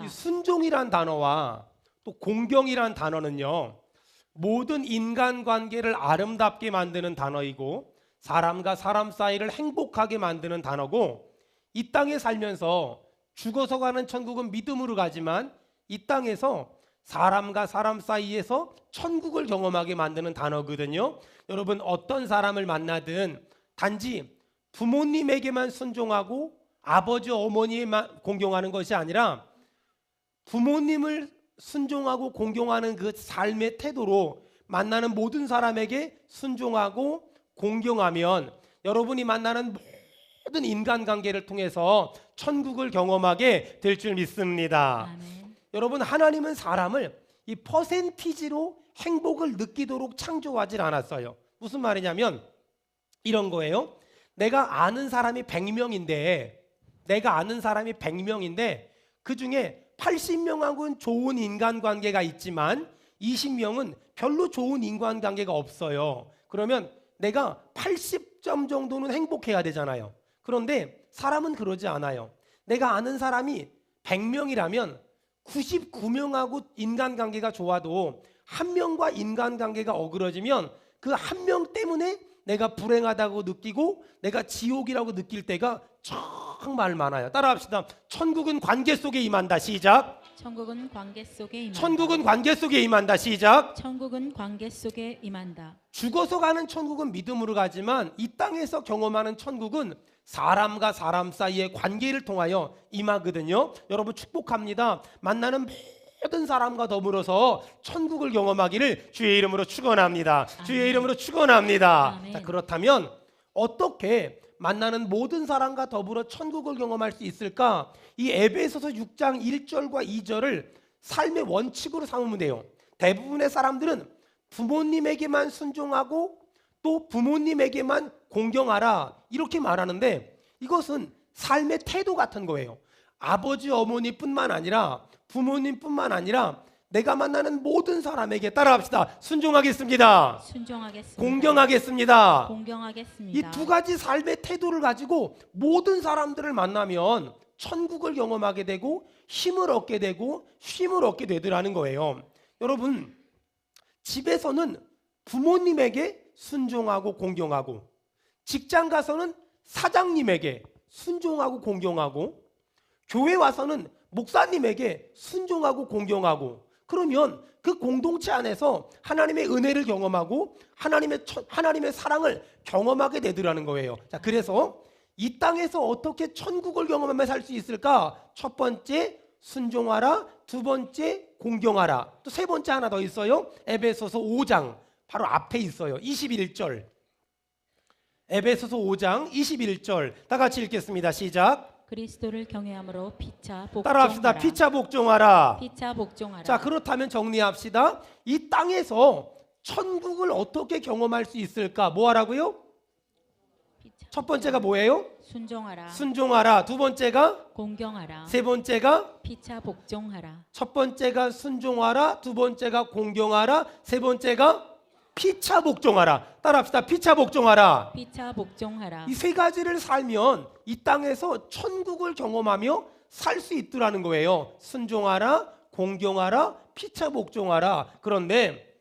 이 순종이란 단어와 또 공경이란 단어는요, 모든 인간관계를 아름답게 만드는 단어이고 사람과 사람 사이를 행복하게 만드는 단어고, 이 땅에 살면서 죽어서 가는 천국은 믿음으로 가지만 이 땅에서 사람과 사람 사이에서 천국을 경험하게 만드는 단어거든요. 여러분, 어떤 사람을 만나든 단지 부모님에게만 순종하고 아버지 어머니에만 공경하는 것이 아니라 부모님을 순종하고 공경하는 그 삶의 태도로 만나는 모든 사람에게 순종하고 공경하면 여러분이 만나는 모든 인간관계를 통해서 천국을 경험하게 될 줄 믿습니다. 아멘. 여러분, 하나님은 사람을 이 퍼센티지로 행복을 느끼도록 창조하지 않았어요. 무슨 말이냐면 이런 거예요. 내가 아는 사람이 100명인데 그 중에 80명하고는 좋은 인간관계가 있지만 20명은 별로 좋은 인간관계가 없어요. 그러면 내가 80점 정도는 행복해야 되잖아요. 그런데 사람은 그러지 않아요. 내가 아는 사람이 100명이라면 99명하고 인간관계가 좋아도 한 명과 인간관계가 어그러지면 그 한 명 때문에 내가 불행하다고 느끼고 내가 지옥이라고 느낄 때가 정말 많아요. 따라합시다. 천국은 관계 속에 임한다. 시작. 천국은 관계 속에 임한다. 천국은 관계 속에 임한다. 시작. 천국은 관계 속에 임한다. 죽어서 가는 천국은 믿음으로 가지만 이 땅에서 경험하는 천국은 사람과 사람 사이의 관계를 통하여 임하거든요. 여러분, 축복합니다. 만나는 모든 사람과 더불어서 천국을 경험하기를 주의 이름으로 축원합니다. 주의 이름으로 축원합니다. 자, 그렇다면 어떻게 만나는 모든 사람과 더불어 천국을 경험할 수 있을까? 이 에베소서 6장 1절과 2절을 삶의 원칙으로 삼으면 돼요. 대부분의 사람들은 부모님에게만 순종하고 또 부모님에게만 공경하라 이렇게 말하는데, 이것은 삶의 태도 같은 거예요. 아버지 어머니뿐만 아니라 부모님뿐만 아니라 내가 만나는 모든 사람에게, 따라합시다, 순종하겠습니다. 순종하겠습니다. 공경하겠습니다. 공경하겠습니다. 이 두 가지 삶의 태도를 가지고 모든 사람들을 만나면 천국을 경험하게 되고 힘을 얻게 되고 쉼을 얻게 되더라는 거예요. 여러분, 집에서는 부모님에게 순종하고 공경하고, 직장 가서는 사장님에게 순종하고 공경하고, 교회 와서는 목사님에게 순종하고 공경하고, 그러면 그 공동체 안에서 하나님의 은혜를 경험하고 하나님의 사랑을 경험하게 되더라는 거예요. 자, 그래서 이 땅에서 어떻게 천국을 경험하며 살 수 있을까? 첫 번째, 순종하라. 두 번째, 공경하라. 또 세 번째 하나 더 있어요. 에베소서 5장 바로 앞에 있어요. 21절. 에베소서 5장 21절 다 같이 읽겠습니다. 시작. 그리스도를 경외함으로 피차 복종하라. 따라합시다. 피차 복종하라. 피차 복종하라. 자, 그렇다면 정리합시다. 이 땅에서 천국을 어떻게 경험할 수 있을까? 뭐 하라고요? 피차 첫 번째가 뭐예요? 순종하라. 순종하라. 두 번째가? 공경하라. 세 번째가? 피차 복종하라. 첫 번째가 순종하라. 두 번째가 공경하라. 세 번째가 피차 복종하라. 따라합시다. 피차 복종하라. 피차 복종하라. 이 세 가지를 살면 이 땅에서 천국을 경험하며 살 수 있더라는 거예요. 순종하라, 공경하라, 피차 복종하라. 그런데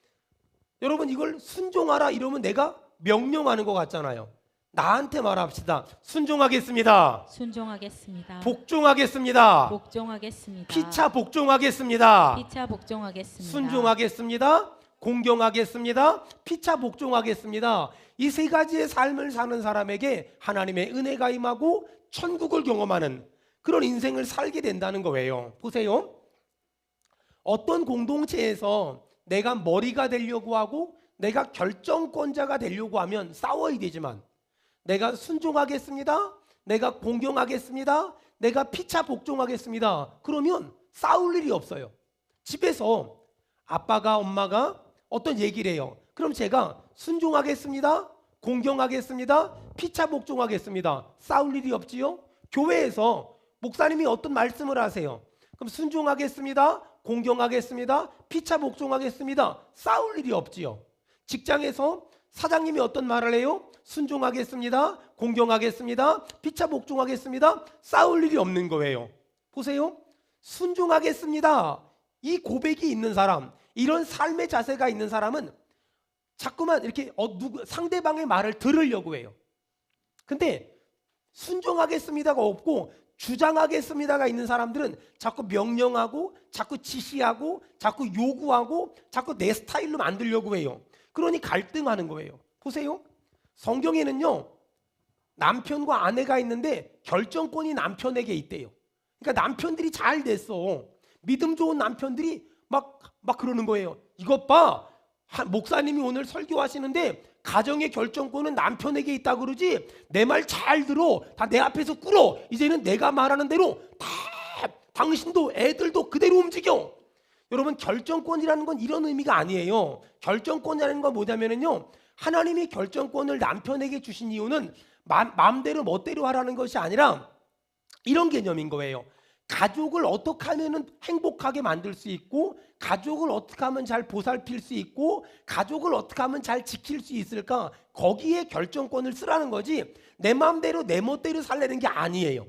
여러분, 이걸 순종하라 이러면 내가 명령하는 것 같잖아요. 나한테 말합시다. 순종하겠습니다. 순종하겠습니다. 복종하겠습니다. 복종하겠습니다. 피차 복종하겠습니다. 피차 복종하겠습니다. 순종하겠습니다. 공경하겠습니다. 피차 복종하겠습니다. 이 세 가지의 삶을 사는 사람에게 하나님의 은혜가 임하고 천국을 경험하는 그런 인생을 살게 된다는 거예요. 보세요. 어떤 공동체에서 내가 머리가 되려고 하고 내가 결정권자가 되려고 하면 싸워야 되지만, 내가 순종하겠습니다, 내가 공경하겠습니다, 내가 피차 복종하겠습니다, 그러면 싸울 일이 없어요. 집에서 아빠가 엄마가 어떤 얘기를 해요. 그럼 제가 순종하겠습니다, 공경하겠습니다, 피차 복종하겠습니다, 싸울 일이 없지요. 교회에서 목사님이 어떤 말씀을 하세요. 그럼 순종하겠습니다, 공경하겠습니다, 피차 복종하겠습니다, 싸울 일이 없지요. 직장에서 사장님이 어떤 말을 해요? 순종하겠습니다, 공경하겠습니다, 피차 복종하겠습니다, 싸울 일이 없는 거예요. 보세요. 순종하겠습니다. 이 고백이 있는 사람, 이런 삶의 자세가 있는 사람은 자꾸만 이렇게 상대방의 말을 들으려고 해요. 근데 순종하겠습니다가 없고 주장하겠습니다가 있는 사람들은 자꾸 명령하고 자꾸 지시하고 자꾸 요구하고 자꾸 내 스타일로 만들려고 해요. 그러니 갈등하는 거예요. 보세요. 성경에는요, 남편과 아내가 있는데 결정권이 남편에게 있대요. 그러니까 남편들이 잘 됐어. 믿음 좋은 남편들이 막 그러는 거예요. 이것 봐, 목사님이 오늘 설교하시는데 가정의 결정권은 남편에게 있다 그러지. 내 말 잘 들어. 다 내 앞에서 꿇어. 이제는 내가 말하는 대로 다 당신도 애들도 그대로 움직여. 여러분, 결정권이라는 건 이런 의미가 아니에요. 결정권이라는 건 뭐냐면요, 하나님이 결정권을 남편에게 주신 이유는 마음대로 멋대로 하라는 것이 아니라 이런 개념인 거예요. 가족을 어떻게 하면 행복하게 만들 수 있고, 가족을 어떻게 하면 잘 보살필 수 있고, 가족을 어떻게 하면 잘 지킬 수 있을까, 거기에 결정권을 쓰라는 거지 내 마음대로 내 멋대로 살려는 게 아니에요.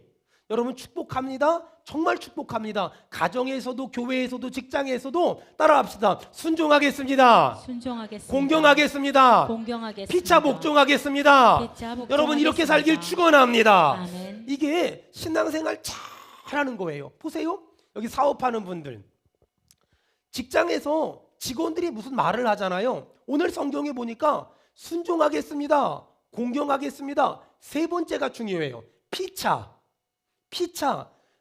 여러분, 축복합니다. 정말 축복합니다. 가정에서도 교회에서도 직장에서도 따라합시다. 순종하겠습니다. 순종하겠습니다. 공경하겠습니다. 공경하겠습니다. 피차 복종하겠습니다. 피차 복종하겠습니다. 여러분, 이렇게 살길 축원합니다. 아멘. 이게 신앙생활 잘하는 거예요. 보세요. 여기 사업하는 분들, 직장에서 직원들이 무슨 말을 하잖아요. 오늘 성경에 보니까 순종하겠습니다, 공경하겠습니다, 세 번째가 중요해요. 피차.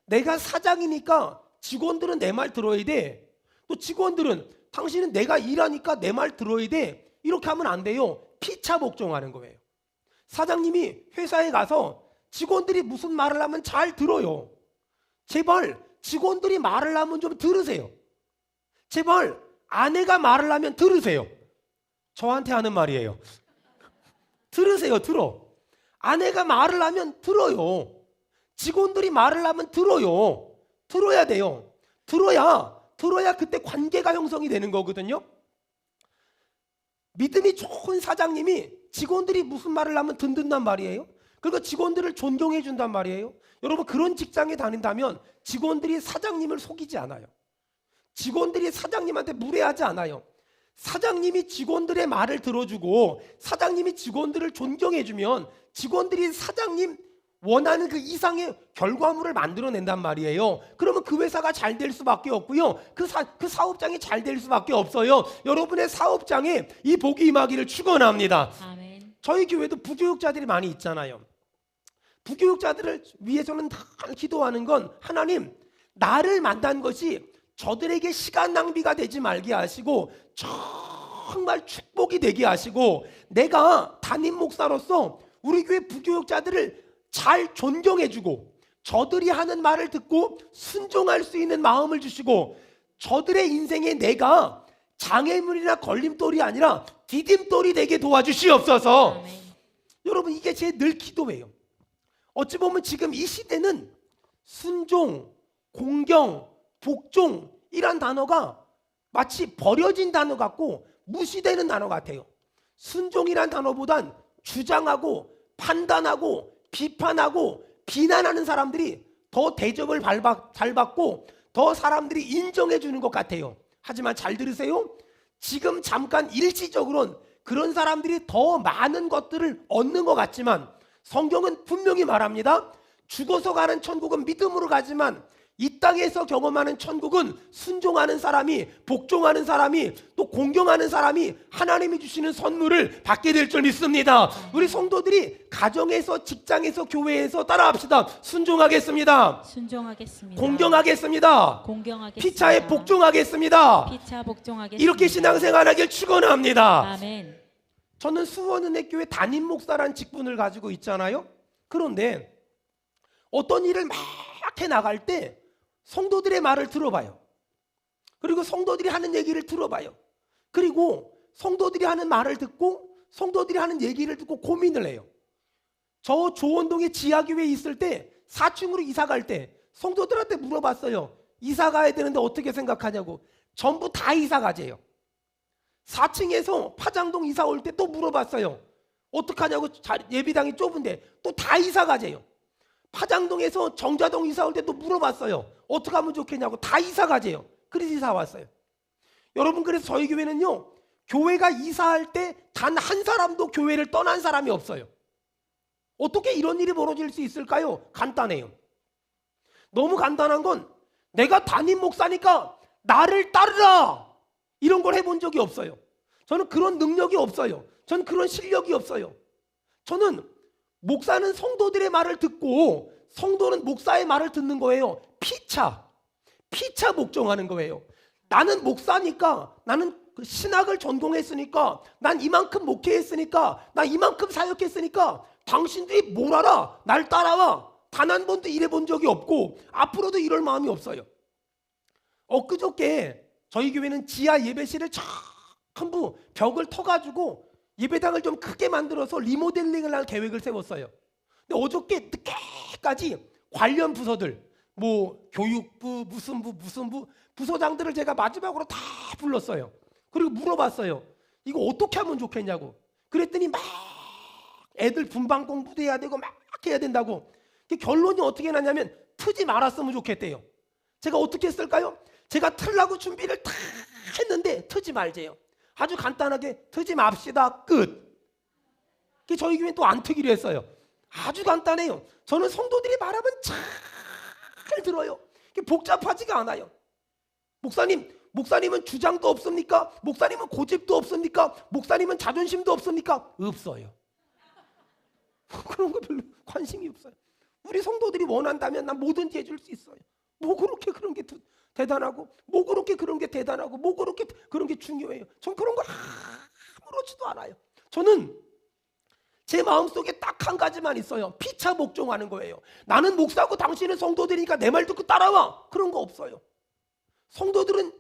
내가 사장이니까 직원들은 내 말 들어야 돼. 또 직원들은 당신은 내가 일하니까 내 말 들어야 돼. 이렇게 하면 안 돼요. 피차 복종하는 거예요. 사장님이 회사에 가서 직원들이 무슨 말을 하면 잘 들어요. 제발 직원들이 말을 하면 좀 들으세요. 제발 아내가 말을 하면 들으세요. 저한테 하는 말이에요. 들으세요. 들어. 아내가 말을 하면 들어요. 직원들이 말을 하면 들어요. 들어야 돼요. 들어야 그때 관계가 형성이 되는 거거든요. 믿음이 좋은 사장님이 직원들이 무슨 말을 하면 듣는단 말이에요. 그리고 직원들을 존경해 준단 말이에요. 여러분, 그런 직장에 다닌다면 직원들이 사장님을 속이지 않아요. 직원들이 사장님한테 무례하지 않아요. 사장님이 직원들의 말을 들어주고 사장님이 직원들을 존경해 주면 직원들이 사장님 원하는 그 이상의 결과물을 만들어낸단 말이에요. 그러면 그 회사가 잘 될 수밖에 없고요. 그 사업장이 잘 될 수밖에 없어요. 여러분의 사업장에 이 복이 임하기를 축원합니다. 아멘. 저희 교회도 부교육자들이 많이 있잖아요. 부교육자들을 위해서는 다 기도하는 건, 하나님, 나를 만난 것이 저들에게 시간 낭비가 되지 말게 하시고 정말 축복이 되게 하시고, 내가 담임 목사로서 우리 교회 부교육자들을 잘 존경해주고 저들이 하는 말을 듣고 순종할 수 있는 마음을 주시고, 저들의 인생에 내가 장애물이나 걸림돌이 아니라 디딤돌이 되게 도와주시옵소서. 아멘. 여러분, 이게 제 늘 기도예요. 어찌 보면 지금 이 시대는 순종, 공경, 복종 이란 단어가 마치 버려진 단어 같고 무시되는 단어 같아요. 순종이란 단어보단 주장하고 판단하고 비판하고 비난하는 사람들이 더 대접을 잘 받고 더 사람들이 인정해 주는 것 같아요. 하지만 잘 들으세요. 지금 잠깐 일시적으로는 그런 사람들이 더 많은 것들을 얻는 것 같지만 성경은 분명히 말합니다. 죽어서 가는 천국은 믿음으로 가지만 이 땅에서 경험하는 천국은 순종하는 사람이, 복종하는 사람이, 또 공경하는 사람이 하나님이 주시는 선물을 받게 될 줄 믿습니다. 우리 성도들이 가정에서, 직장에서, 교회에서 따라합시다. 순종하겠습니다. 순종하겠습니다. 공경하겠습니다. 공경하겠습니다. 피차에 복종하겠습니다. 피차 복종하겠습니다. 이렇게 신앙생활하길 축원합니다. 아멘. 저는 수원은혜교회 담임 목사란 직분을 가지고 있잖아요. 그런데 어떤 일을 막 해나갈 때 성도들의 말을 들어봐요. 그리고 성도들이 하는 얘기를 들어봐요. 그리고 성도들이 하는 말을 듣고 성도들이 하는 얘기를 듣고 고민을 해요. 저 조원동에 지하교회에 있을 때 4층으로 이사 갈 때 성도들한테 물어봤어요. 이사 가야 되는데 어떻게 생각하냐고. 전부 다 이사 가재요. 4층에서 파장동 이사 올 때 또 물어봤어요. 어떡하냐고. 예비당이 좁은데 또 다 이사 가재요. 파장동에서 정자동 이사 올 때도 물어봤어요. 어떻게 하면 좋겠냐고. 다 이사 가재요. 그래서 이사 왔어요. 여러분, 그래서 저희 교회는요, 교회가 이사할 때 단 한 사람도 교회를 떠난 사람이 없어요. 어떻게 이런 일이 벌어질 수 있을까요? 간단해요. 너무 간단한 건 내가 담임 목사니까 나를 따르라 이런 걸 해본 적이 없어요. 저는 그런 능력이 없어요. 저는 그런 실력이 없어요. 저는 목사는 성도들의 말을 듣고 성도는 목사의 말을 듣는 거예요. 피차 복종하는 거예요. 나는 목사니까, 나는 그 신학을 전공했으니까, 난 이만큼 목회했으니까, 난 이만큼 사역했으니까 당신들이 뭘 알아? 날 따라와. 단 한 번도 일해본 적이 없고 앞으로도 이럴 마음이 없어요. 엊그저께 저희 교회는 지하 예배실을 전부 벽을 터가지고 예배당을 좀 크게 만들어서 리모델링을 할 계획을 세웠어요. 근데 어저께 늦게까지 관련 부서들, 뭐 교육부, 무슨 부 부서장들을 제가 마지막으로 다 불렀어요. 그리고 물어봤어요. 이거 어떻게 하면 좋겠냐고. 그랬더니 막 애들 분방 공부도 해야 되고 막 해야 된다고. 결론이 어떻게 나냐면 트지 말았으면 좋겠대요. 제가 어떻게 했을까요? 제가 틀라고 준비를 다 했는데 트지 말재요. 아주 간단하게 트지 맙시다. 끝. 저희 교회는 또 안 트기로 했어요. 아주 간단해요. 저는 성도들이 말하면 잘 들어요. 복잡하지가 않아요. 목사님은 주장도 없습니까? 목사님은 고집도 없습니까? 목사님은 자존심도 없습니까? 없어요. 그런 거 별로 관심이 없어요. 우리 성도들이 원한다면 난 뭐든지 해줄 수 있어요. 뭐 그렇게 그런 게 대단하고, 뭐 그렇게 그런 게 대단하고, 뭐 그렇게 그런 게 중요해요. 전 그런 거 아무렇지도 않아요. 저는 제 마음속에 딱 한 가지만 있어요. 피차 복종하는 거예요. 나는 목사고 당신은 성도들이니까 내 말 듣고 따라와. 그런 거 없어요. 성도들은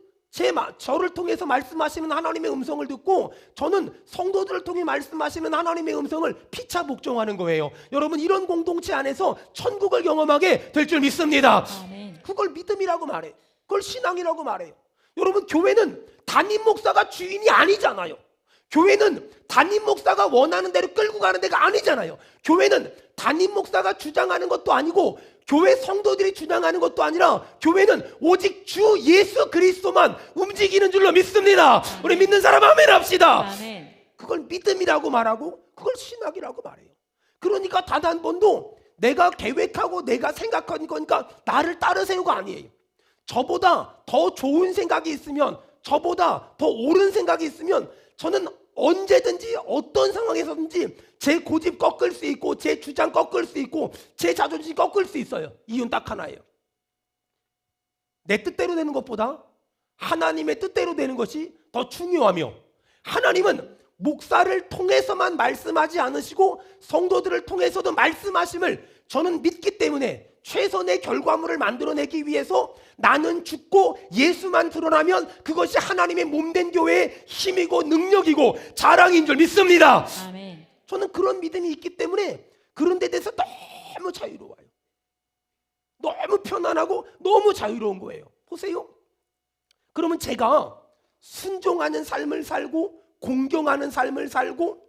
저를 통해서 말씀하시는 하나님의 음성을 듣고, 저는 성도들을 통해 말씀하시는 하나님의 음성을 피차 복종하는 거예요. 여러분, 이런 공동체 안에서 천국을 경험하게 될 줄 믿습니다. 아멘. 그걸 믿음이라고 말해요. 그걸 신앙이라고 말해요. 여러분, 교회는 담임 목사가 주인이 아니잖아요. 교회는 담임 목사가 원하는 대로 끌고 가는 데가 아니잖아요. 교회는 담임 목사가 주장하는 것도 아니고 교회 성도들이 주장하는 것도 아니라 교회는 오직 주 예수 그리스도만 움직이는 줄로 믿습니다. 우리 믿는 사람 아멘 합시다. 아멘. 그걸 믿음이라고 말하고 그걸 신학이라고 말해요. 그러니까 단 한 번도 내가 계획하고 내가 생각한 거니까 나를 따르세요가 아니에요. 저보다 더 좋은 생각이 있으면, 저보다 더 옳은 생각이 있으면 저는 언제든지 어떤 상황에서든지 제 고집 꺾을 수 있고 제 주장 꺾을 수 있고 제 자존심 꺾을 수 있어요. 이유는 딱 하나예요. 내 뜻대로 되는 것보다 하나님의 뜻대로 되는 것이 더 중요하며, 하나님은 목사를 통해서만 말씀하지 않으시고 성도들을 통해서도 말씀하심을 저는 믿기 때문에 최선의 결과물을 만들어내기 위해서 나는 죽고 예수만 드러나면 그것이 하나님의 몸된 교회의 힘이고 능력이고 자랑인 줄 믿습니다. 아멘. 저는 그런 믿음이 있기 때문에 그런 데 대해서 너무 자유로워요. 너무 편안하고 너무 자유로운 거예요. 보세요. 그러면 제가 순종하는 삶을 살고 공경하는 삶을 살고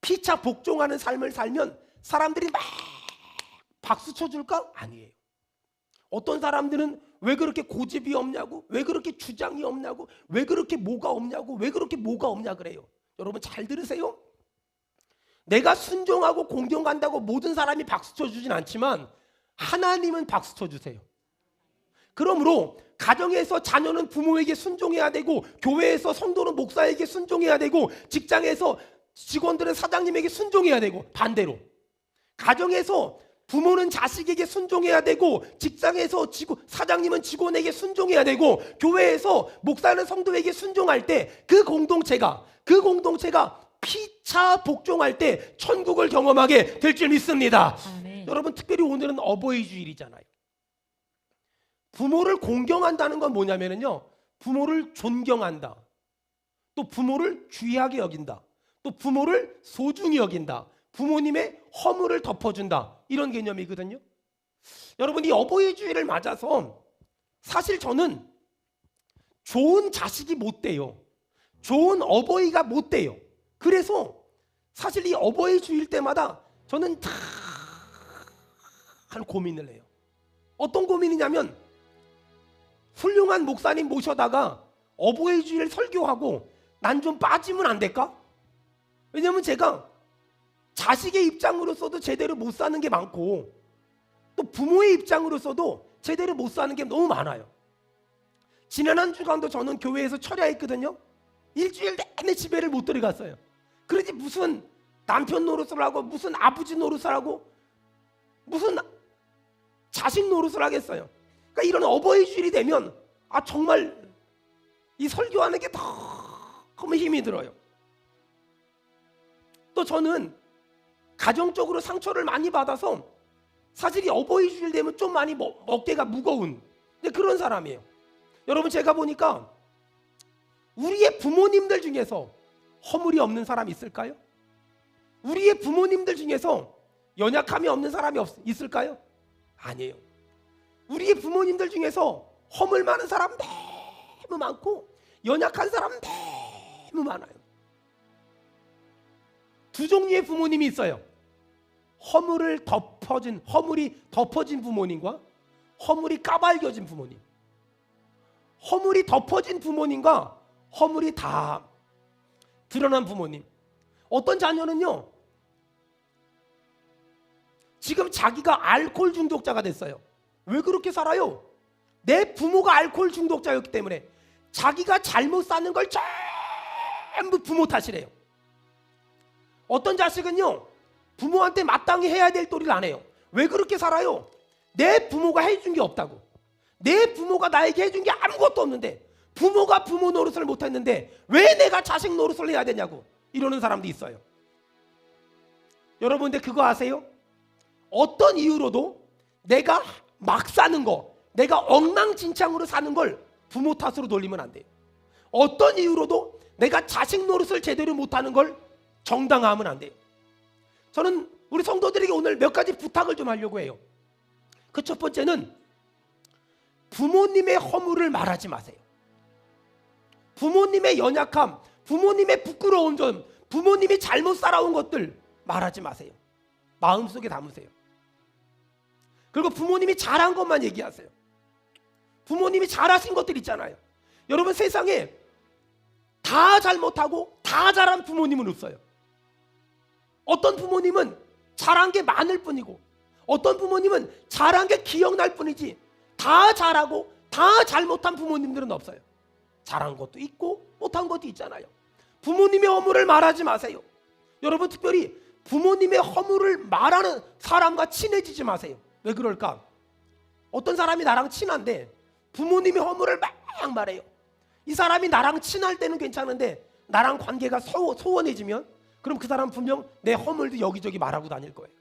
피차 복종하는 삶을 살면 사람들이 막 박수 쳐줄까? 아니에요. 어떤 사람들은 왜 그렇게 고집이 없냐고, 왜 그렇게 주장이 없냐고, 왜 그렇게 뭐가 없냐고, 왜 그렇게 뭐가 없냐 그래요. 여러분 잘 들으세요. 내가 순종하고 공경한다고 모든 사람이 박수 쳐주진 않지만 하나님은 박수 쳐주세요. 그러므로 가정에서 자녀는 부모에게 순종해야 되고, 교회에서 성도는 목사에게 순종해야 되고, 직장에서 직원들은 사장님에게 순종해야 되고, 반대로 가정에서 부모는 자식에게 순종해야 되고, 직장에서 사장님은 직원에게 순종해야 되고, 교회에서 목사는 성도에게 순종할 때 그 공동체가 피차 복종할 때 천국을 경험하게 될 줄 믿습니다. 아멘. 여러분, 특별히 오늘은 어버이 주일이잖아요. 부모를 공경한다는 건 뭐냐면요, 부모를 존경한다, 또 부모를 귀하게 여긴다, 또 부모를 소중히 여긴다, 부모님의 허물을 덮어준다, 이런 개념이거든요. 여러분, 이 어버이 주일을 맞아서 사실 저는 좋은 자식이 못 돼요. 좋은 어버이가 못 돼요. 그래서 사실 이 어버이 주일 때마다 저는 다 심각한 고민을 해요. 어떤 고민이냐면 훌륭한 목사님 모셔다가 어버이 주일 설교하고 난 좀 빠지면 안 될까? 왜냐면 제가 자식의 입장으로서도 제대로 못 사는 게 많고 또 부모의 입장으로서도 제대로 못 사는 게 너무 많아요. 지난 한 주간도 저는 교회에서 철야했거든요. 일주일 내내 집에를 못 들어갔어요. 그러지 무슨 남편 노릇을 하고 무슨 아버지 노릇을 하고 무슨 자식 노릇을 하겠어요. 그러니까 이런 어버이 주일이 되면 정말 이 설교하는 게 너무 힘이 들어요. 또 저는 가정적으로 상처를 많이 받아서 사실 이 어버이 주일 되면 좀 많이 어깨가 무거운 그런 사람이에요. 여러분 제가 보니까 우리의 부모님들 중에서 허물이 없는 사람이 있을까요? 우리의 부모님들 중에서 연약함이 없는 사람이 있을까요? 아니에요. 우리의 부모님들 중에서 허물 많은 사람 너무 많고 연약한 사람 너무 많아요. 두 종류의 부모님이 있어요. 허물이 덮어진 부모님과 허물이 까발겨진 부모님. 허물이 덮어진 부모님과 허물이 다 드러난 부모님. 어떤 자녀는요, 지금 자기가 알코올 중독자가 됐어요. 왜 그렇게 살아요? 내 부모가 알코올 중독자였기 때문에 자기가 잘못 사는 걸 전부 부모 탓이래요. 어떤 자식은요, 부모한테 마땅히 해야 될 도리를 안 해요. 왜 그렇게 살아요? 내 부모가 해준 게 없다고. 내 부모가 나에게 해준 게 아무것도 없는데 부모가 부모 노릇을 못했는데 왜 내가 자식 노릇을 해야 되냐고 이러는 사람도 있어요. 여러분 근데 그거 아세요? 어떤 이유로도 내가 막 사는 거, 내가 엉망진창으로 사는 걸 부모 탓으로 돌리면 안 돼요. 어떤 이유로도 내가 자식 노릇을 제대로 못하는 걸 정당화하면 안 돼요. 저는 우리 성도들에게 오늘 몇 가지 부탁을 좀 하려고 해요. 그 첫 번째는 부모님의 허물을 말하지 마세요. 부모님의 연약함, 부모님의 부끄러운 점, 부모님이 잘못 살아온 것들 말하지 마세요. 마음속에 담으세요. 그리고 부모님이 잘한 것만 얘기하세요. 부모님이 잘하신 것들 있잖아요. 여러분 세상에 다 잘못하고 다 잘한 부모님은 없어요. 어떤 부모님은 잘한 게 많을 뿐이고 어떤 부모님은 잘한 게 기억날 뿐이지 다 잘하고 다 잘못한 부모님들은 없어요. 잘한 것도 있고 못한 것도 있잖아요. 부모님의 허물을 말하지 마세요. 여러분 특별히 부모님의 허물을 말하는 사람과 친해지지 마세요. 왜 그럴까? 어떤 사람이 나랑 친한데 부모님의 허물을 막 말해요. 이 사람이 나랑 친할 때는 괜찮은데 나랑 관계가 소원해지면 그럼 그 사람은 분명 내 허물도 여기저기 말하고 다닐 거예요.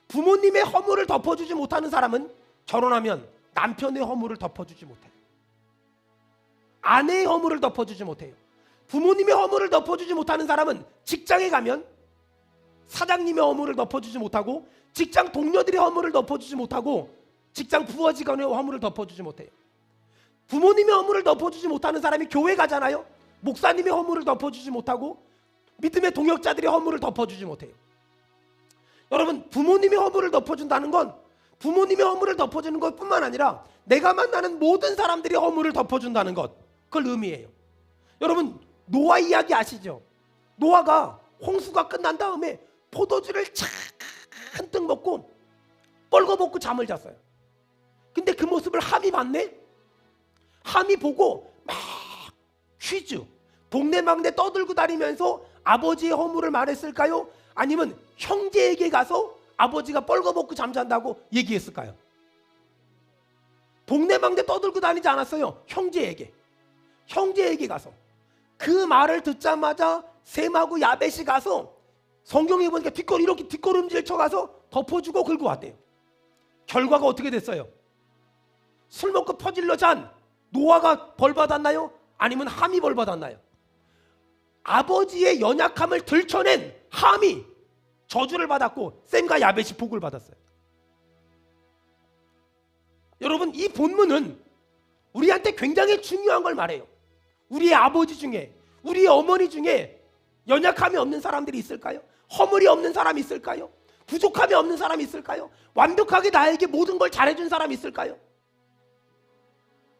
부모님의 허물을 덮어주지 못하는 사람은 결혼하면 남편의 허물을 덮어주지 못해요. 아내의 허물을 덮어주지 못해요. 부모님의 허물을 덮어주지 못하는 사람은 직장에 가면 사장님의 허물을 덮어주지 못하고 직장 동료들의 허물을 덮어주지 못하고 직장 부하 직원의 허물을 덮어주지 못해요. 부모님의 허물을 덮어주지 못하는 사람이 교회 가잖아요. 목사님의 허물을 덮어주지 못하고 믿음의 동역자들의 허물을 덮어주지 못해요. 여러분 부모님의 허물을 덮어준다는 건 부모님의 허물을 덮어주는 것뿐만 아니라 내가 만나는 모든 사람들의 허물을 덮어준다는 것, 그걸 의미해요. 여러분 노아 이야기 아시죠? 노아가 홍수가 끝난 다음에 포도주를 잔뜩 먹고 뻘거벗고 잠을 잤어요. 근데 그 모습을 함이 봤네? 함이 보고 막 퀴즈 동네방네 떠들고 다니면서 아버지의 허물을 말했을까요? 아니면 형제에게 가서 아버지가 뻘거벗고 잠잔다고 얘기했을까요? 동네방네 떠들고 다니지 않았어요. 형제에게 가서 그 말을 듣자마자 셈하고 야벳이 가서 성경에 보니까 이렇게 뒷걸음질 쳐가서 덮어주고 긁고 왔대요. 결과가 어떻게 됐어요? 술 먹고 퍼질러 잔 노아가 벌 받았나요? 아니면 함이 벌 받았나요? 아버지의 연약함을 들춰낸 함이 저주를 받았고 셈과 야벳이 복을 받았어요. 여러분 이 본문은 우리한테 굉장히 중요한 걸 말해요. 우리의 아버지 중에 우리의 어머니 중에 연약함이 없는 사람들이 있을까요? 허물이 없는 사람이 있을까요? 부족함이 없는 사람이 있을까요? 완벽하게 나에게 모든 걸 잘해준 사람이 있을까요?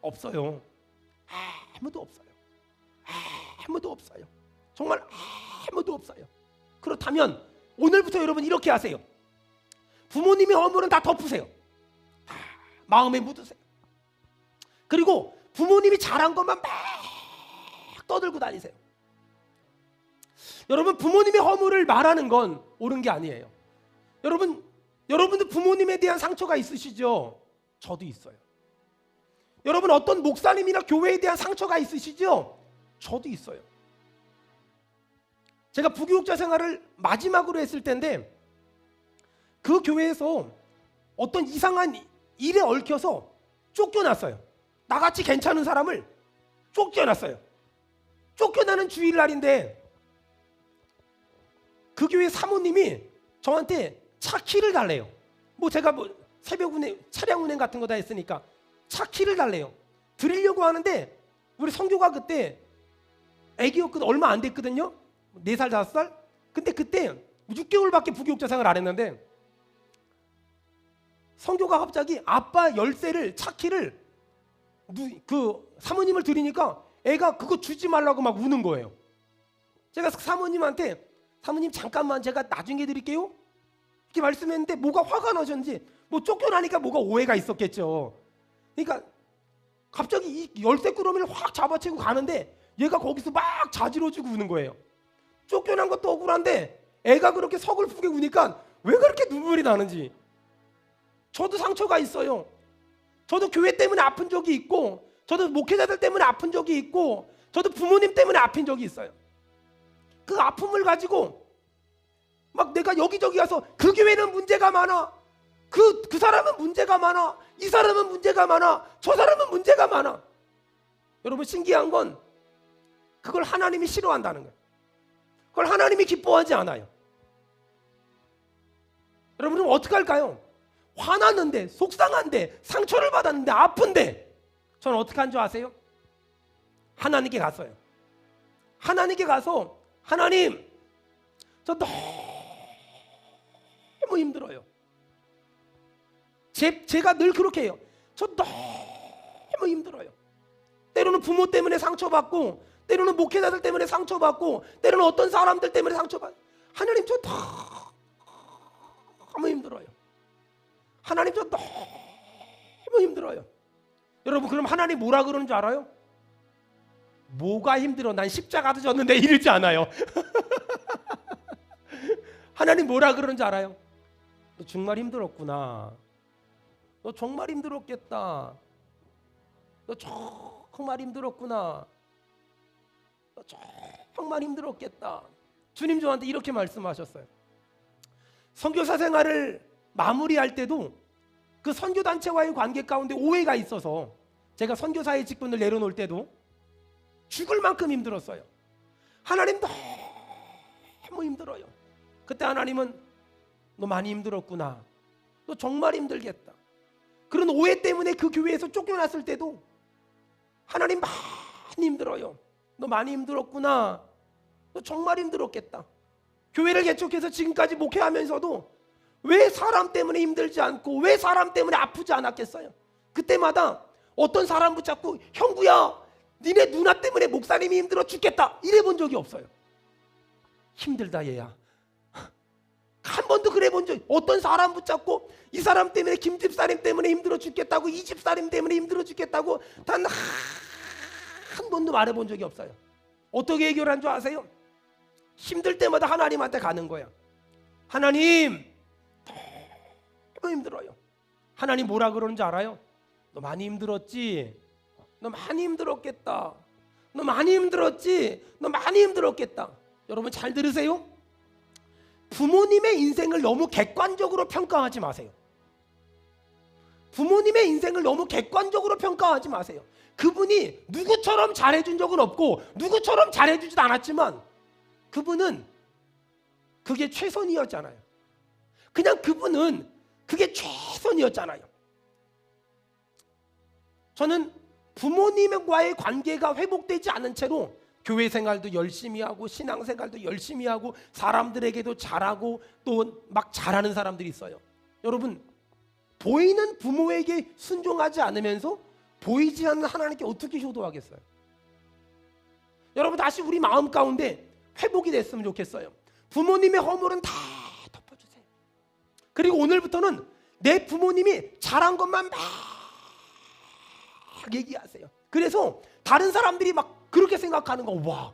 없어요. 아무도 없어요. 아무도 없어요. 정말 아무도 없어요. 그렇다면 오늘부터 여러분 이렇게 하세요. 부모님의 허물은 다 덮으세요. 마음에 묻으세요. 그리고 부모님이 잘한 것만 막 떠들고 다니세요. 여러분, 부모님의 허물을 말하는 건 옳은 게 아니에요. 여러분도 부모님에 대한 상처가 있으시죠? 저도 있어요. 여러분, 어떤 목사님이나 교회에 대한 상처가 있으시죠? 저도 있어요. 제가 부교육자 생활을 마지막으로 했을 때인데 그 교회에서 어떤 이상한 일에 얽혀서 쫓겨났어요. 나같이 괜찮은 사람을 쫓겨났어요. 쫓겨나는 주일날인데 그 교회 사모님이 저한테 차 키를 달래요. 제가 새벽 운행, 차량 운행 같은 거 다 했으니까 차 키를 달래요. 드리려고 하는데 우리 성교가 그때 애기였거든. 얼마 안 됐거든요. 4살 5살. 근데 그때 6개월밖에 부교육자 생활 안 했는데 성교가 갑자기 아빠 열쇠를 차 키를 그 사모님을 드리니까 애가 그거 주지 말라고 막 우는 거예요. 제가 사모님한테 사모님 잠깐만 제가 나중에 드릴게요 이렇게 말씀했는데 뭐가 화가 나셨는지 쫓겨나니까 뭐가 오해가 있었겠죠. 그러니까 갑자기 이 열쇠 꾸러미를 확 잡아채고 가는데 얘가 거기서 막 자지러지고 우는 거예요. 쫓겨난 것도 억울한데 애가 그렇게 서글프게 우니까 왜 그렇게 눈물이 나는지. 저도 상처가 있어요. 저도 교회 때문에 아픈 적이 있고 저도 목회자들 때문에 아픈 적이 있고 저도 부모님 때문에 아픈 적이 있어요. 그 아픔을 가지고 막 내가 여기저기 가서 그 교회는 문제가 많아, 그 사람은 문제가 많아, 이 사람은 문제가 많아, 저 사람은 문제가 많아. 여러분, 신기한 건 그걸 하나님이 싫어한다는 거예요. 그걸 하나님이 기뻐하지 않아요. 여러분은 어떻게 할까요? 화났는데, 속상한데, 상처를 받았는데, 아픈데 저는 어떻게 한 줄 아세요? 하나님께 갔어요. 하나님께 가서 하나님, 저 너무 힘들어요. 제가 늘 그렇게 해요. 저 너무 힘들어요. 때로는 부모 때문에 상처받고, 때로는 목회자들 때문에 상처받고, 때로는 어떤 사람들 때문에 상처받고, 하나님 저 너무 힘들어요. 하나님 저 너무 힘들어요. 여러분, 그럼 하나님 뭐라 그러는 줄 알아요? 뭐가 힘들어? 난 십자가도 졌는데 이러지 않아요. 하나님 뭐라 그러는 줄 알아요? 너 정말 힘들었구나. 너 정말 힘들었겠다. 너 정말 힘들었구나. 너 정말 힘들었겠다. 주님 저한테 이렇게 말씀하셨어요. 선교사 생활을 마무리할 때도 그 선교단체와의 관계 가운데 오해가 있어서 제가 선교사의 직분을 내려놓을 때도 죽을 만큼 힘들었어요. 하나님 너무 힘들어요. 그때 하나님은 너 많이 힘들었구나. 너 정말 힘들겠다. 그런 오해 때문에 그 교회에서 쫓겨났을 때도 하나님 많이 힘들어요. 너 많이 힘들었구나. 너 정말 힘들었겠다. 교회를 개척해서 지금까지 목회하면서도 왜 사람 때문에 힘들지 않고 왜 사람 때문에 아프지 않았겠어요? 그때마다 어떤 사람 붙잡고 형구야 니네 누나 때문에 목사님이 힘들어 죽겠다 이래 본 적이 없어요. 힘들다 얘야. 한 번도 그래 본 적이. 어떤 사람 붙잡고 이 사람 때문에 김 집사님 때문에 힘들어 죽겠다고 이 집사님 때문에 힘들어 죽겠다고 단 한 번도 말해본 적이 없어요. 어떻게 해결한 줄 아세요? 힘들 때마다 하나님한테 가는 거야. 하나님 너무 힘들어요. 하나님 뭐라 그러는지 알아요? 너 많이 힘들었지? 너 많이 힘들었겠다. 너 많이 힘들었지? 너 많이 힘들었겠다. 여러분 잘 들으세요. 부모님의 인생을 너무 객관적으로 평가하지 마세요. 부모님의 인생을 너무 객관적으로 평가하지 마세요. 그분이 누구처럼 잘해준 적은 없고 누구처럼 잘해주지도 않았지만 그분은 그게 최선이었잖아요. 그냥 그분은 그게 최선이었잖아요. 저는 부모님과의 관계가 회복되지 않은 채로 교회 생활도 열심히 하고 신앙 생활도 열심히 하고 사람들에게도 잘하고 또 막 잘하는 사람들이 있어요. 여러분, 보이는 부모에게 순종하지 않으면서 보이지 않는 하나님께 어떻게 효도하겠어요? 여러분, 다시 우리 마음 가운데 회복이 됐으면 좋겠어요. 부모님의 허물은 다 덮어주세요. 그리고 오늘부터는 내 부모님이 잘한 것만 막 얘기하세요. 그래서 다른 사람들이 막 그렇게 생각하는 거, 와,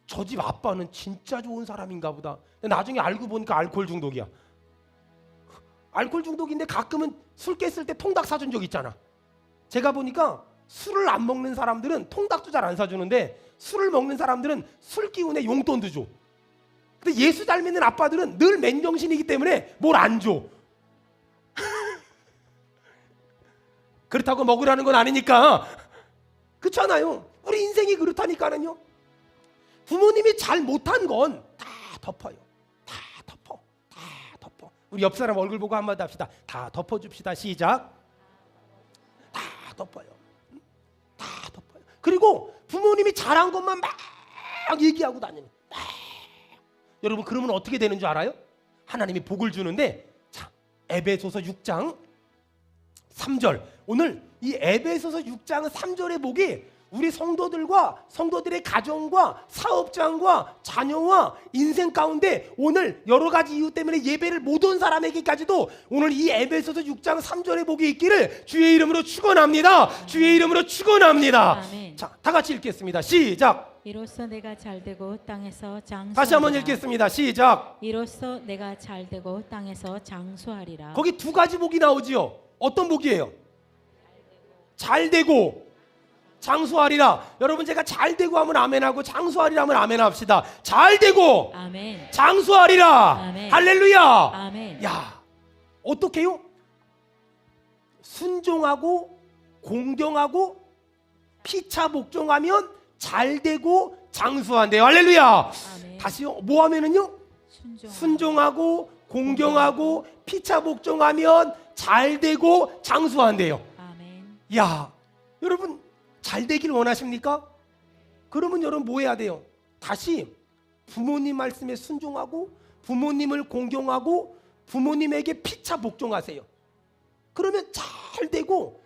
저 집 아빠는 진짜 좋은 사람인가 보다. 근데 나중에 알고 보니까 알코올 중독이야. 알코올 중독인데 가끔은 술 깼을 때 통닭 사준 적 있잖아. 제가 보니까 술을 안 먹는 사람들은 통닭도 잘 안 사주는데 술을 먹는 사람들은 술 기운에 용돈도 줘. 근데 예수 잘 믿는 아빠들은 늘 맨정신이기 때문에 뭘 안 줘. 그렇다고 먹으라는 건 아니니까. 그렇잖아요. 우리 인생이 그렇다니까는요. 부모님이 잘 못한 건 다 덮어요. 다 덮어. 다 덮어. 우리 옆 사람 얼굴 보고 한마디 합시다. 다 덮어줍시다. 시작. 다 덮어요. 다 덮어요. 그리고 부모님이 잘한 것만 막 얘기하고 다니는. 여러분, 그러면 어떻게 되는 줄 알아요? 하나님이 복을 주는데, 자, 에베소서 6장 3절. 오늘 이 에베소서 6장 3절의 복이 우리 성도들과 성도들의 가정과 사업장과 자녀와 인생 가운데 오늘 여러 가지 이유 때문에 예배를 못 온 사람에게까지도 오늘 이 에베소서 6장 3절의 복이 있기를 주의 이름으로 축원합니다. 주의 이름으로 축원합니다. 아멘. 자, 다 같이 읽겠습니다. 시작. 이로써 내가 잘되고 땅에서 장수하리라. 다시 한번 읽겠습니다. 시작. 이로써 내가 잘되고 땅에서 장수하리라. 거기 두 가지 복이 나오지요. 어떤 복이에요? 잘되고 장수하리라. 여러분, 제가 잘되고 하면 아멘하고 장수하리라 하면 아멘합시다. 잘되고 아멘. 장수하리라. 아멘. 할렐루야. 아멘. 야, 어떻게요? 순종하고 공경하고 피차 복종하면 잘되고 장수한대요. 할렐루야. 아멘. 다시요. 뭐 하면은요? 순종하고 공경하고 피차 복종하면 잘되고 장수한대요. 아멘. 야, 여러분, 잘 되길 원하십니까? 그러면 여러분 뭐 해야 돼요? 다시 부모님 말씀에 순종하고 부모님을 공경하고 부모님에게 피차 복종하세요. 그러면 잘 되고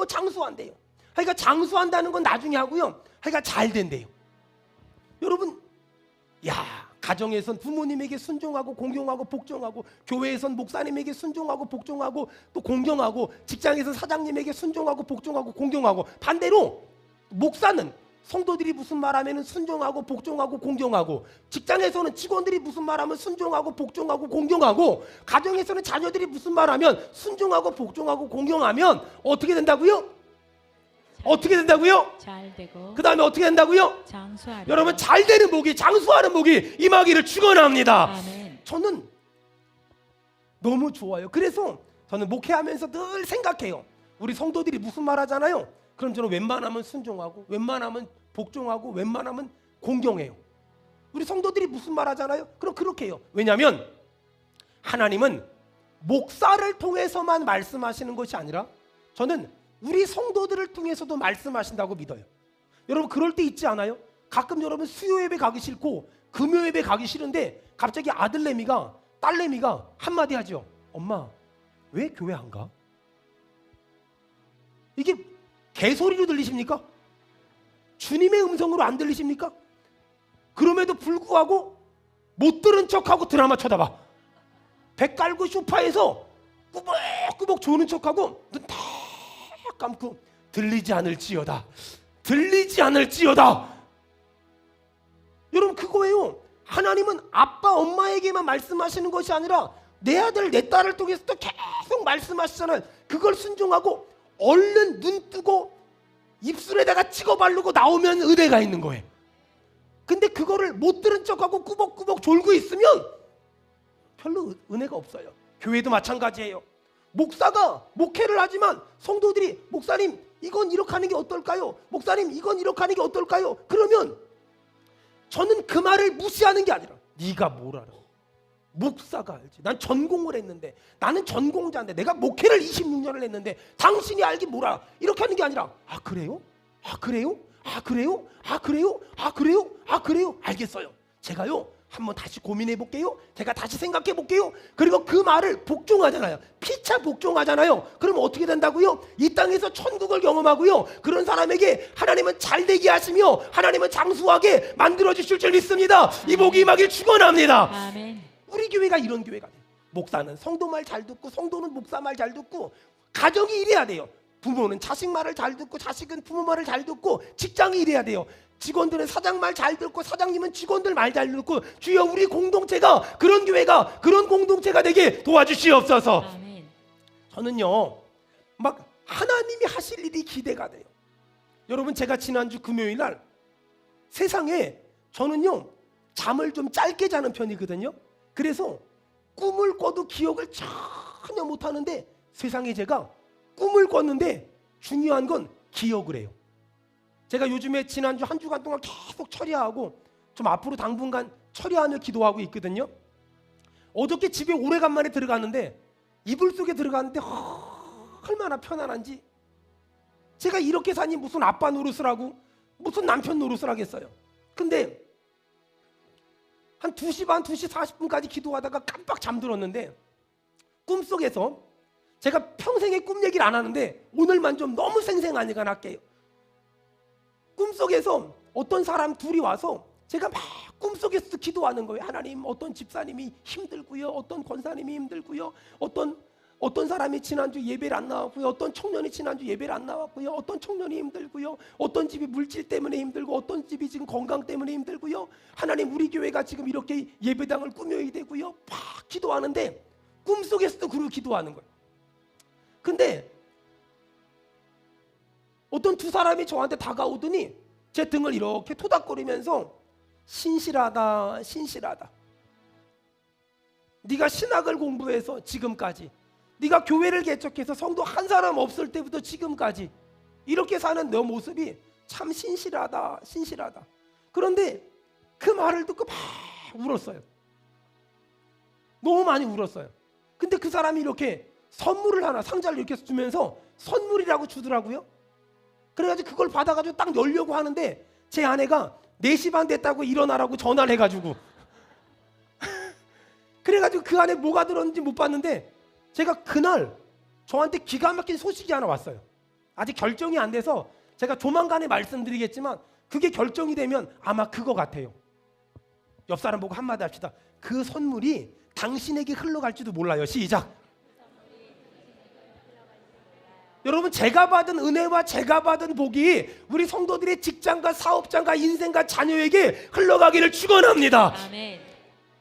장수한대요. 그러니까 장수한다는 건 나중에 하고요. 그러니까 잘 된대요. 여러분, 야, 가정에선 부모님에게 순종하고 공경하고 복종하고, 교회에선 목사님에게 순종하고 복종하고 또 공경하고, 직장에선 사장님에게 순종하고 복종하고 공경하고, 반대로 목사는 성도들이 무슨 말하면 순종하고 복종하고 공경하고, 직장에서는 직원들이 무슨 말하면 순종하고 복종하고 공경하고, 가정에서는 자녀들이 무슨 말하면 순종하고 복종하고 공경하면 어떻게 된다고요? 어떻게 된다고요? 잘되고 그 다음에 어떻게 된다고요? 장수하리라. 여러분, 잘 되는 복이, 장수하는 복이 임하기를 축원합니다. 아멘. 저는 너무 좋아요. 그래서 저는 목회하면서 늘 생각해요. 우리 성도들이 무슨 말 하잖아요. 그럼 저는 웬만하면 순종하고 웬만하면 복종하고 웬만하면 공경해요. 우리 성도들이 무슨 말 하잖아요. 그럼 그렇게 해요. 왜냐하면 하나님은 목사를 통해서만 말씀하시는 것이 아니라 저는 우리 성도들을 통해서도 말씀하신다고 믿어요. 여러분, 그럴 때 있지 않아요? 가끔 여러분 수요 예배 가기 싫고 금요 예배 가기 싫은데 갑자기 아들내미가 딸내미가 한마디 하죠. 엄마, 왜 교회 안 가? 이게 개소리로 들리십니까? 주님의 음성으로 안 들리십니까? 그럼에도 불구하고 못 들은 척하고 드라마 쳐다봐. 배 깔고 소파에서 꾸벅꾸벅 조는 척하고 눈 딱 감고 들리지 않을지어다. 들리지 않을지어다. 여러분, 그거예요. 하나님은 아빠 엄마에게만 말씀하시는 것이 아니라 내 아들 내 딸을 통해서 또 계속 말씀하시잖아요. 그걸 순종하고 얼른 눈 뜨고 입술에다가 찍어 바르고 나오면 은혜가 있는 거예요. 근데 그거를 못 들은 척하고 꾸벅꾸벅 졸고 있으면 별로 은혜가 없어요. 교회도 마찬가지예요. 목사가 목회를 하지만 성도들이 목사님 이건 이렇게 하는 게 어떨까요? 목사님 이건 이렇게 하는 게 어떨까요? 그러면 저는 그 말을 무시하는 게 아니라 네가 뭘 알아? 목사가 알지. 난 전공을 했는데, 나는 전공자인데, 내가 목회를 26년을 했는데 당신이 알긴 뭘 알아? 이렇게 하는 게 아니라 아 그래요? 아 그래요? 아 그래요? 아 그래요? 아 그래요? 아 그래요? 알겠어요. 제가요 한번 다시 고민해 볼게요. 제가 다시 생각해 볼게요. 그리고 그 말을 복종하잖아요. 피차 복종하잖아요. 그러면 어떻게 된다고요? 이 땅에서 천국을 경험하고요. 그런 사람에게 하나님은 잘되게 하시며 하나님은 장수하게 만들어 주실 줄 믿습니다. 이 복이 임하길 축원합니다. 아멘. 우리 교회가 이런 교회가 돼요. 목사는 성도 말 잘 듣고 성도는 목사 말 잘 듣고 가정이 이래야 돼요. 부모는 자식 말을 잘 듣고 자식은 부모 말을 잘 듣고 직장이 이래야 돼요. 직원들은 사장 말 잘 듣고 사장님은 직원들 말 잘 듣고 주여 우리 공동체가 그런 교회가 그런 공동체가 되게 도와주시옵소서. 아멘. 저는요 막 하나님이 하실 일이 기대가 돼요. 여러분 제가 지난주 금요일 날 세상에 저는요 잠을 좀 짧게 자는 편이거든요. 그래서 꿈을 꿔도 기억을 전혀 못하는데 세상에 제가 꿈을 꿨는데 중요한 건 기억을 해요. 제가 요즘에 지난주 한 주간 동안 계속 철야하고 좀 앞으로 당분간 철야하며 기도하고 있거든요. 어저께 집에 오래간만에 들어갔는데 이불 속에 들어갔는데 얼마나 편안한지. 제가 이렇게 사니 무슨 아빠 노릇을 하고 무슨 남편 노릇을 하겠어요. 근데 한 2시 반, 2시 40분까지 기도하다가 깜빡 잠들었는데 꿈속에서 제가 평생에 꿈 얘기를 안 하는데 오늘만 좀 너무 생생하니까 할게요. 꿈속에서 어떤 사람 둘이 와서 제가 막 꿈속에서 기도하는 거예요. 하나님 어떤 집사님이 힘들고요. 어떤 권사님이 힘들고요. 어떤 사람이 지난주 예배를 안 나왔고요. 어떤 청년이 지난주 예배를 안 나왔고요. 어떤 청년이 힘들고요. 어떤 집이 물질 때문에 힘들고 어떤 집이 지금 건강 때문에 힘들고요. 하나님 우리 교회가 지금 이렇게 예배당을 꾸며야 되고요. 막 기도하는데 꿈속에서도 그러고 기도하는 거예요. 근데 어떤 두 사람이 저한테 다가오더니 제 등을 이렇게 토닥거리면서 신실하다 신실하다. 네가 신학을 공부해서 지금까지 네가 교회를 개척해서 성도 한 사람 없을 때부터 지금까지 이렇게 사는 너 모습이 참 신실하다 신실하다. 그런데 그 말을 듣고 막 울었어요. 너무 많이 울었어요. 근데 그 사람이 이렇게 선물을 하나 상자를 이렇게 주면서 선물이라고 주더라고요. 그래가지고 그걸 받아가지고 딱 열려고 하는데 제 아내가 4시 반 됐다고 일어나라고 전화를 해가지고 그래가지고 그 안에 뭐가 들었는지 못 봤는데 제가 그날 저한테 기가 막힌 소식이 하나 왔어요. 아직 결정이 안 돼서 제가 조만간에 말씀드리겠지만 그게 결정이 되면 아마 그거 같아요. 옆 사람 보고 한마디 합시다. 그 선물이 당신에게 흘러갈지도 몰라요. 시작. 여러분 제가 받은 은혜와 제가 받은 복이 우리 성도들의 직장과 사업장과 인생과 자녀에게 흘러가기를 축원합니다. 아멘.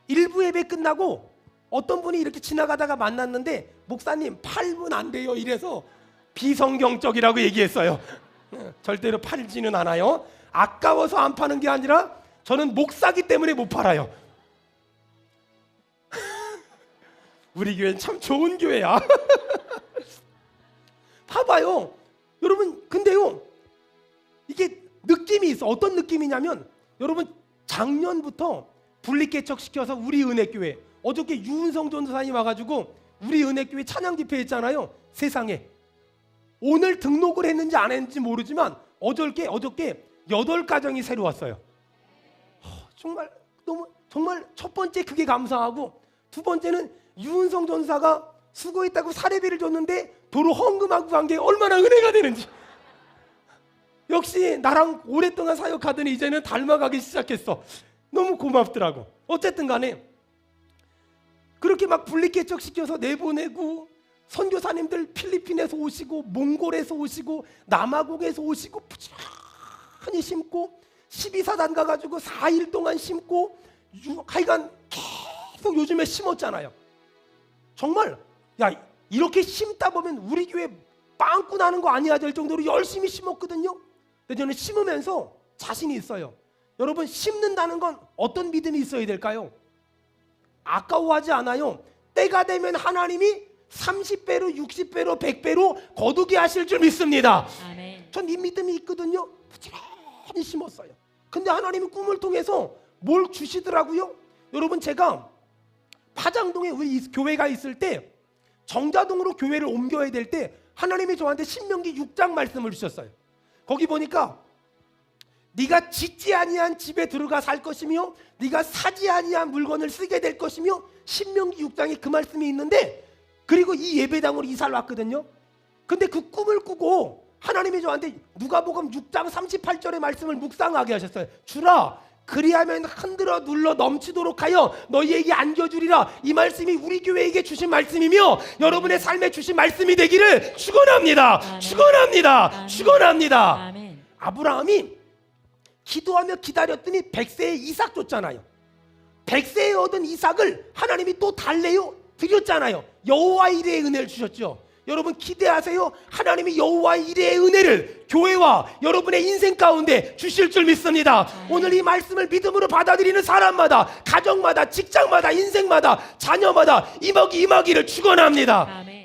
일부 예배 끝나고 어떤 분이 이렇게 지나가다가 만났는데 목사님 팔면 안 돼요 이래서 비성경적이라고 얘기했어요. 절대로 팔지는 않아요. 아까워서 안 파는 게 아니라 저는 목사기 때문에 못 팔아요. 우리 교회는 참 좋은 교회야. 봐봐요 여러분. 근데요 이게 느낌이 있어. 어떤 느낌이냐면 여러분 작년부터 분리개척시켜서 우리 은혜교회 어저께 유은성 전도사님 와가지고 우리 은혜교회 찬양 집회 했잖아요. 세상에 오늘 등록을 했는지 안 했는지 모르지만 어저께 8가정이 새로 왔어요. 정말 너무 정말 첫 번째 그게 감사하고 두 번째는 유은성 전도사가 수고했다고 사례비를 줬는데 도로 헌금하고 간 게 얼마나 은혜가 되는지. 역시 나랑 오랫동안 사역하더니 이제는 닮아가기 시작했어. 너무 고맙더라고. 어쨌든 간에 그렇게 막 분리개척시켜서 내보내고 선교사님들 필리핀에서 오시고 몽골에서 오시고 남아공에서 오시고 부지런히 심고 12사단 가가지고 4일 동안 심고 하여간 계속 요즘에 심었잖아요. 정말 야 이렇게 심다 보면 우리 교회 빵꾸 나는 거 아니야 될 정도로 열심히 심었거든요. 근데 저는 심으면서 자신이 있어요. 여러분 심는다는 건 어떤 믿음이 있어야 될까요? 아까워하지 않아요. 때가 되면 하나님이 30배로 60배로 100배로 거두게 하실 줄 믿습니다. 아멘. 전 이 믿음이 있거든요. 부지런히 심었어요. 근데 하나님이 꿈을 통해서 뭘 주시더라고요. 여러분 제가 파장동에 우리 교회가 있을 때 정자동으로 교회를 옮겨야 될 때 하나님이 저한테 신명기 6장 말씀을 주셨어요. 거기 보니까 네가 짓지 아니한 집에 들어가 살 것이며 네가 사지 아니한 물건을 쓰게 될 것이며 신명기 6장에 그 말씀이 있는데, 그리고 이 예배당으로 이사를 왔거든요. 근데 그 꿈을 꾸고 하나님이 저한테 누가복음 6장 38절의 말씀을 묵상하게 하셨어요. 주라 그리하면 흔들어 눌러 넘치도록 하여 너희에게 안겨주리라. 이 말씀이 우리 교회에게 주신 말씀이며 여러분의 삶에 주신 말씀이 되기를 축원합니다. 아멘. 축원합니다. 아멘. 축원합니다. 아멘. 아브라함이 기도하며 기다렸더니 100세에 이삭 줬잖아요. 100세에 얻은 이삭을 하나님이 또 달래요 드렸잖아요. 여호와의 이레의 은혜를 주셨죠. 여러분 기대하세요. 하나님이 여호와의 이레의 은혜를 교회와 여러분의 인생 가운데 주실 줄 믿습니다. 오늘 이 말씀을 믿음으로 받아들이는 사람마다, 가정마다, 직장마다, 인생마다, 자녀마다 임하기를 축원합니다. 아멘.